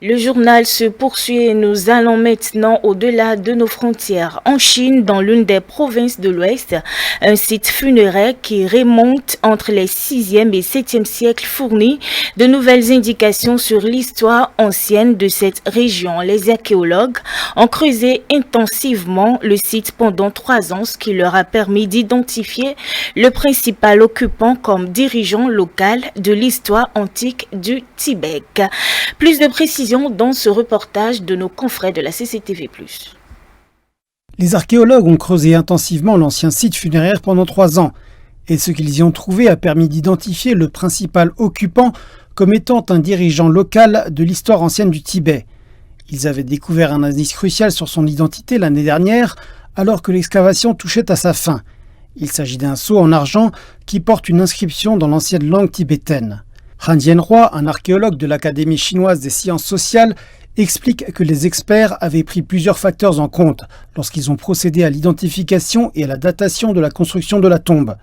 Le journal se poursuit et nous allons maintenant au-delà de nos frontières. En Chine, dans l'une des provinces de l'Ouest, un site funéraire qui remonte entre les 6e et 7e siècles fournit de nouvelles indications sur l'histoire ancienne de cette région. Les archéologues ont creusé intensivement le site pendant 3 ans, ce qui leur a permis d'identifier le principal occupant comme dirigeant local de l'histoire antique du Tibet. Plus de précisions dans ce reportage de nos confrères de la CCTV+. Les archéologues ont creusé intensivement l'ancien site funéraire pendant 3 ans et ce qu'ils y ont trouvé a permis d'identifier le principal occupant comme étant un dirigeant local de l'histoire ancienne du Tibet. Ils avaient découvert un indice crucial sur son identité l'année dernière alors que l'excavation touchait à sa fin. Il s'agit d'un sceau en argent qui porte une inscription dans l'ancienne langue tibétaine. Han Jianhua, un archéologue de l'Académie chinoise des sciences sociales, explique que les experts avaient pris plusieurs facteurs en compte lorsqu'ils ont procédé à l'identification et à la datation de la construction de la tombe.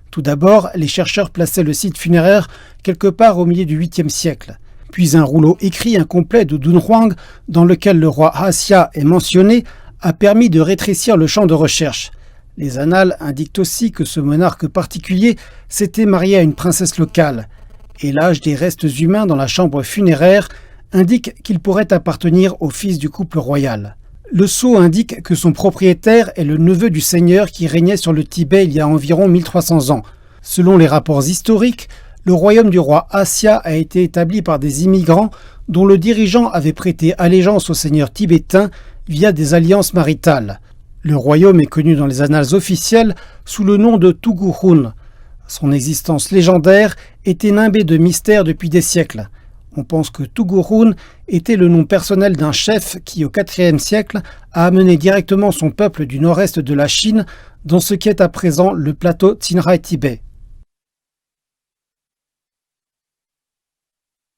Tout d'abord, les chercheurs plaçaient le site funéraire quelque part au milieu du 8e siècle. Puis un rouleau écrit incomplet de Dunhuang, dans lequel le roi Xia est mentionné, a permis de rétrécir le champ de recherche. Les annales indiquent aussi que ce monarque particulier s'était marié à une princesse locale. Et l'âge des restes humains dans la chambre funéraire indique qu'il pourrait appartenir au fils du couple royal. Le sceau indique que son propriétaire est le neveu du seigneur qui régnait sur le Tibet il y a environ 1300 ans. Selon les rapports historiques, le royaume du roi Xia a été établi par des immigrants dont le dirigeant avait prêté allégeance au seigneur tibétain via des alliances maritales. Le royaume est connu dans les annales officielles sous le nom de Tugurhun. Son existence légendaire était nimbée de mystères depuis des siècles. On pense que Tugurhun était le nom personnel d'un chef qui, au IVe siècle, a amené directement son peuple du nord-est de la Chine dans ce qui est à présent le plateau Tsinghai-Tibet.